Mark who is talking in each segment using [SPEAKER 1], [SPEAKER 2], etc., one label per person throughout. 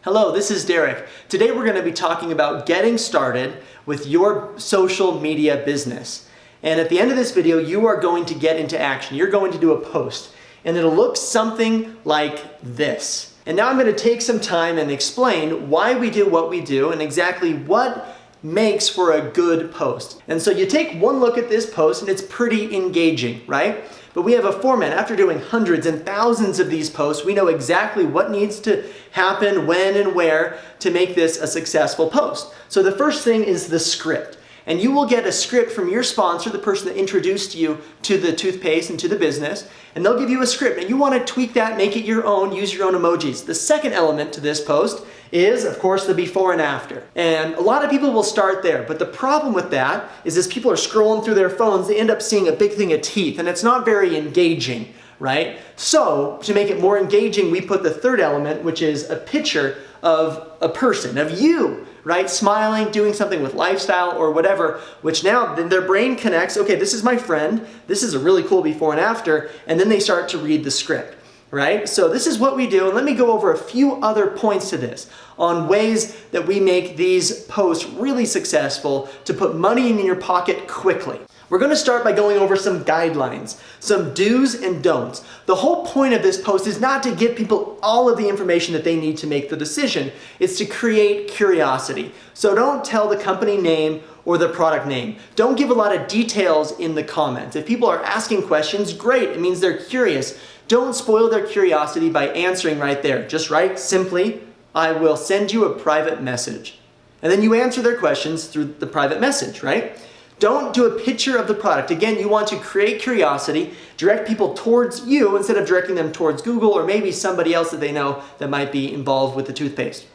[SPEAKER 1] Hello, this is Derek. Today we're going to be talking about getting started with your social media business. And at the end of this video, you are going to get into action. You're going to do a post, and it'll look something like this. And now I'm going to take some time and explain why we do what we do and exactly what makes for a good post. And so you take one look at this post and it's pretty engaging, right? But we have a format. After doing hundreds and thousands of these posts, we know exactly what needs to happen, when and where to make this a successful post. So the first thing is the script. And you will get a script from your sponsor, the person that introduced you to the toothpaste and to the business, and they'll give you a script. And you want to tweak that, make it your own, use your own emojis. The second element to this post is, of course, the before and after. And a lot of people will start there, but the problem with that is as people are scrolling through their phones, they end up seeing a big thing of teeth, and it's not very engaging, right? So to make it more engaging, we put the third element, which is a picture of a person, of you, right? Smiling, doing something with lifestyle or whatever, which now then their brain connects, okay, this is my friend, this is a really cool before and after, and then they start to read the script, right? So this is what we do, and let me go over a few other points to this on ways that we make these posts really successful to put money in your pocket quickly. We're going to start by going over some guidelines, some do's and don'ts. The whole point of this post is not to give people all of the information that they need to make the decision. It's to create curiosity. So don't tell the company name or the product name. Don't give a lot of details in the comments. If people are asking questions, great. It means they're curious. Don't spoil their curiosity by answering right there. Just write simply, I will send you a private message. And then you answer their questions through the private message, right? Don't do a picture of the product. Again, you want to create curiosity, direct people towards you instead of directing them towards Google or maybe somebody else that they know that might be involved with the toothpaste.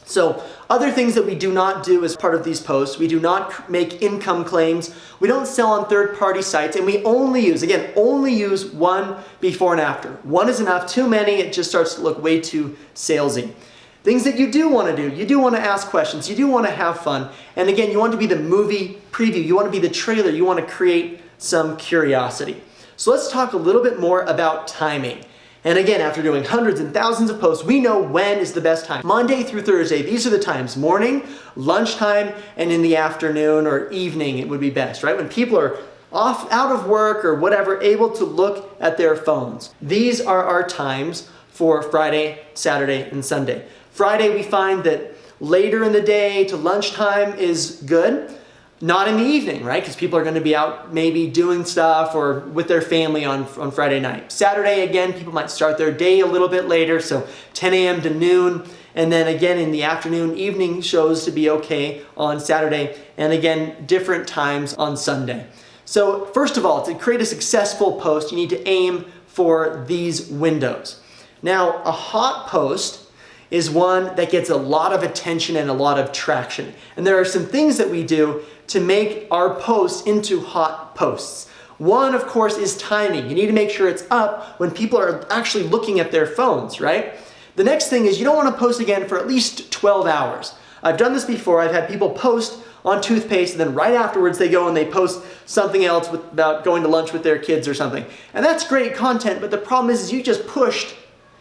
[SPEAKER 1] So other things that we do not do as part of these posts, we do not make income claims, we don't sell on third-party sites, and we only use one before and after. One is enough, too many, it just starts to look way too salesy. Things that you do want to do, you do want to ask questions, you do want to have fun, and again, you want to be the movie preview, you want to be the trailer, you want to create some curiosity. So let's talk a little bit more about timing. And again, after doing hundreds and thousands of posts, we know when is the best time. Monday through Thursday, these are the times. Morning, lunchtime, and in the afternoon or evening, it would be best, right? When people are out of work or whatever, able to look at their phones. These are our times for Friday, Saturday, and Sunday. Friday, we find that later in the day to lunchtime is good. Not in the evening, right? Because people are going to be out maybe doing stuff or with their family on Friday night. Saturday, again, people might start their day a little bit later, so 10 a.m. to noon. And then again in the afternoon, evening shows to be okay on Saturday. And again, different times on Sunday. So first of all, to create a successful post, you need to aim for these windows. Now, a hot post is one that gets a lot of attention and a lot of traction. And there are some things that we do to make our posts into hot posts. One, of course, is timing. You need to make sure it's up when people are actually looking at their phones, right? The next thing is you don't want to post again for at least 12 hours. I've done this before. I've had people post on toothpaste and then right afterwards they go and they post something else about going to lunch with their kids or something. And that's great content, but the problem is you just pushed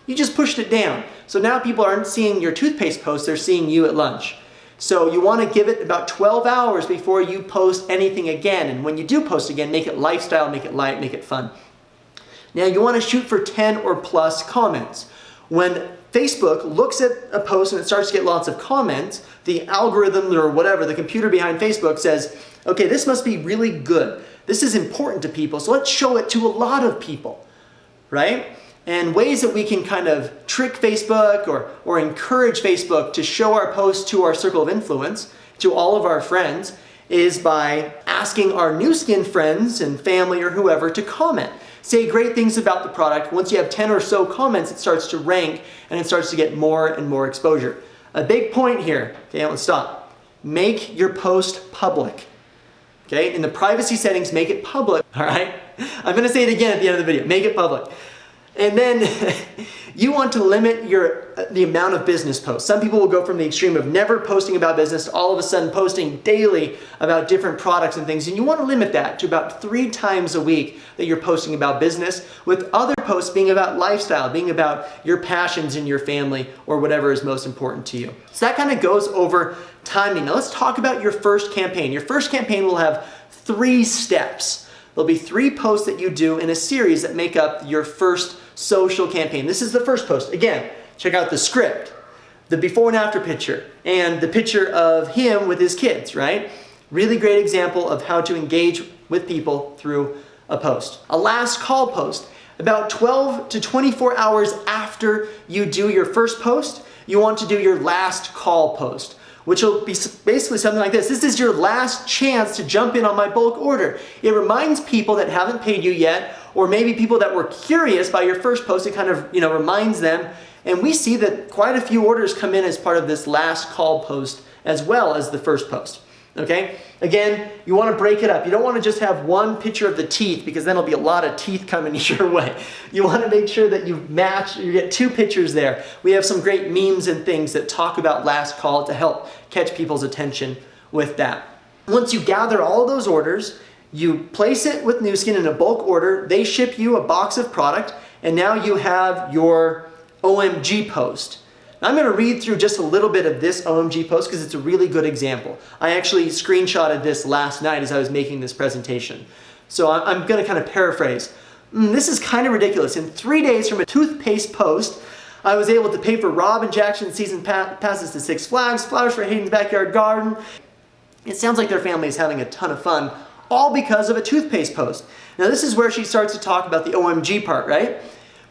[SPEAKER 1] it down. So now people aren't seeing your toothpaste post, they're seeing you at lunch. So you want to give it about 12 hours before you post anything again. And when you do post again, make it lifestyle, make it light, make it fun. Now you want to shoot for 10 or plus comments. When Facebook looks at a post and it starts to get lots of comments, the algorithm or whatever, the computer behind Facebook says, okay, this must be really good. This is important to people, so let's show it to a lot of people, right? And ways that we can kind of trick Facebook or encourage Facebook to show our posts to our circle of influence, to all of our friends, is by asking our new skin friends and family or whoever to comment. Say great things about the product. Once you have 10 or so comments, it starts to rank and it starts to get more and more exposure. A big point here, okay, let's stop. Make your post public. Okay, in the privacy settings, make it public, all right? I'm gonna say it again at the end of the video, make it public. And then you want to limit the amount of business posts. Some people will go from the extreme of never posting about business to all of a sudden posting daily about different products and things. And you want to limit that to about 3 times a week that you're posting about business, with other posts being about lifestyle, being about your passions in your family or whatever is most important to you. So that kind of goes over timing. Now let's talk about your first campaign. Your first campaign will have 3 steps. There'll be 3 posts that you do in a series that make up your first social campaign. This is the first post. Again, check out the script, the before and after picture, and the picture of him with his kids, right? Really great example of how to engage with people through a post. A last call post. About 12 to 24 hours after you do your first post, you want to do your last call post, which will be basically something like this. This is your last chance to jump in on my bulk order. It reminds people that haven't paid you yet, or maybe people that were curious by your first post. It kind of, reminds them. And we see that quite a few orders come in as part of this last call post as well as the first post. Okay? Again, you want to break it up. You don't want to just have one picture of the teeth, because then there'll be a lot of teeth coming your way. You want to make sure that you get 2 pictures there. We have some great memes and things that talk about last call to help catch people's attention with that. Once you gather all of those orders, you place it with Nu Skin in a bulk order. They ship you a box of product, and now you have your OMG post. I'm going to read through just a little bit of this OMG post because it's a really good example. I actually screenshotted this last night as I was making this presentation. So I'm going to kind of paraphrase. This is kind of ridiculous. In 3 days from a toothpaste post, I was able to pay for Rob and Jackson's season passes to Six Flags, flowers for Hayden's backyard garden. It sounds like their family is having a ton of fun, all because of a toothpaste post. Now this is where she starts to talk about the OMG part, right?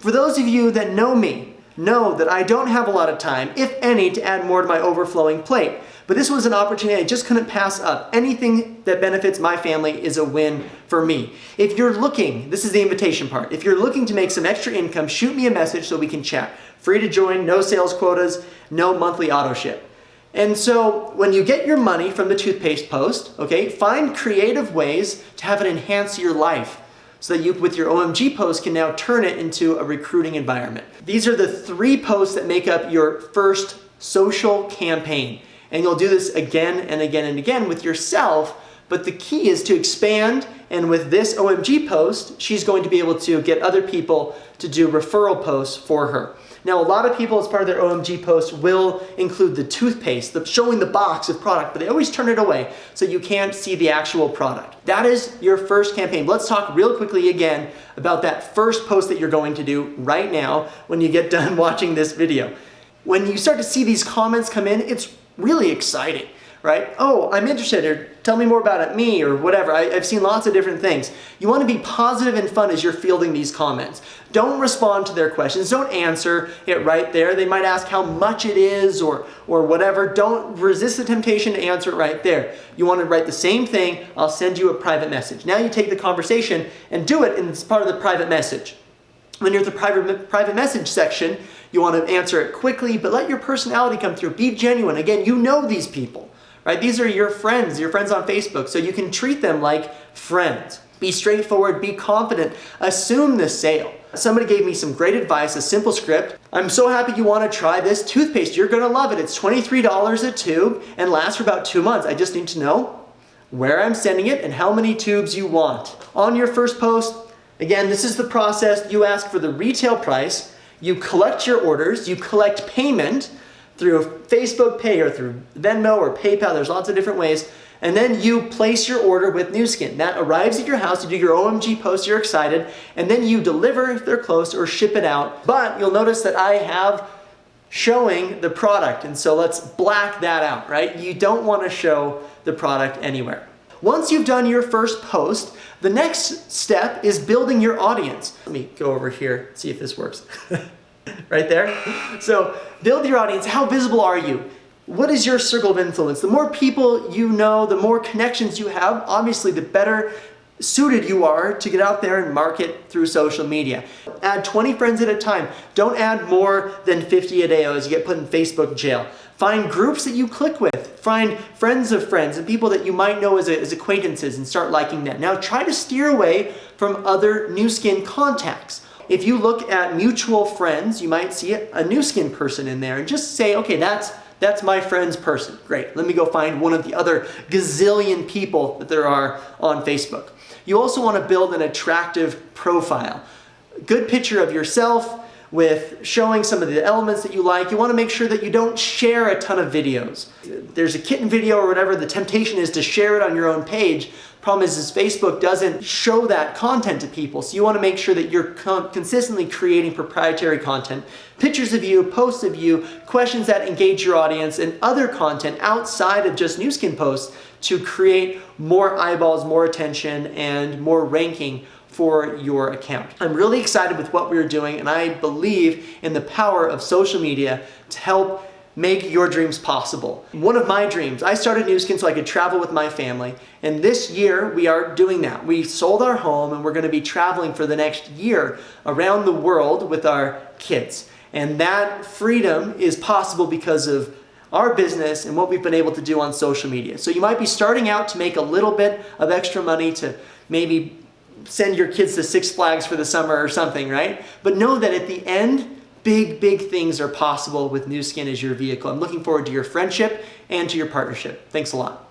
[SPEAKER 1] For those of you that know me, know that I don't have a lot of time, if any, to add more to my overflowing plate. But this was an opportunity I just couldn't pass up. Anything that benefits my family is a win for me. If you're looking, this is the invitation part, if you're looking to make some extra income, shoot me a message so we can chat. Free to join, no sales quotas, no monthly auto ship. And so when you get your money from the toothpaste post, okay, find creative ways to have it enhance your life, so that you, with your OMG post, can now turn it into a recruiting environment. These are the 3 posts that make up your first social campaign. And you'll do this again and again and again with yourself, but the key is to expand, and with this OMG post, she's going to be able to get other people to do referral posts for her. Now, a lot of people, as part of their OMG post, will include the toothpaste, showing the box of product, but they always turn it away so you can't see the actual product. That is your first campaign. Let's talk real quickly again about that first post that you're going to do right now when you get done watching this video. When you start to see these comments come in, it's really exciting, right? Oh, I'm interested, or tell me more about it, me, or whatever. I've seen lots of different things. You want to be positive and fun as you're fielding these comments. Don't respond to their questions. Don't answer it right there. They might ask how much it is or whatever. Don't resist the temptation to answer it right there. You want to write the same thing. I'll send you a private message. Now you take the conversation and do it as part of the private message. When you're at the private message section, you want to answer it quickly, but let your personality come through. Be genuine. Again, you know these people. Right? These are your friends on Facebook, so you can treat them like friends. Be straightforward, be confident, assume the sale. Somebody gave me some great advice, a simple script. I'm so happy you want to try this toothpaste. You're going to love it. It's $23 a tube and lasts for about 2 months. I just need to know where I'm sending it and how many tubes you want. On your first post, again, this is the process. You ask for the retail price, you collect your orders, you collect payment through Facebook Pay or through Venmo or PayPal. There's lots of different ways. And then you place your order with Nu Skin. That arrives at your house. You do your OMG post, you're excited, and then you deliver if they're close or ship it out. But you'll notice that I have showing the product, and so let's black that out, right? You don't want to show the product anywhere. Once you've done your first post, the next step is building your audience. Let me go over here, see if this works. Right there. So build your audience. How visible are you? What is your circle of influence? The more people you know, the more connections you have, obviously the better suited you are to get out there and market through social media. Add 20 friends at a time. Don't add more than 50 a day as you get put in Facebook jail. Find groups that you click with. Find friends of friends and people that you might know as acquaintances and start liking them. Now try to steer away from other Nu Skin contacts. if you look at mutual friends, you might see a Nu Skin person in there and just say, okay, that's my friend's person. Great, let me go find one of the other gazillion people that there are on Facebook. You also want to build an attractive profile. Good picture of yourself with showing some of the elements that you like. You want to make sure that you don't share a ton of videos. There's a kitten video or whatever, the temptation is to share it on your own page. Problem is Facebook doesn't show that content to people, so you want to make sure that you're consistently creating proprietary content, pictures of you, posts of you, questions that engage your audience, and other content outside of just Nu Skin posts to create more eyeballs, more attention, and more ranking for your account. I'm really excited with what we're doing, and I believe in the power of social media to help make your dreams possible. One of my dreams, I started Nu Skin so I could travel with my family, and this year we are doing that. We sold our home and we're going to be traveling for the next year around the world with our kids. And that freedom is possible because of our business and what we've been able to do on social media. So you might be starting out to make a little bit of extra money to maybe send your kids to Six Flags for the summer or something, right? But know that at the end, big things are possible with Nu Skin as your vehicle. I'm looking forward to your friendship and to your partnership. Thanks a lot.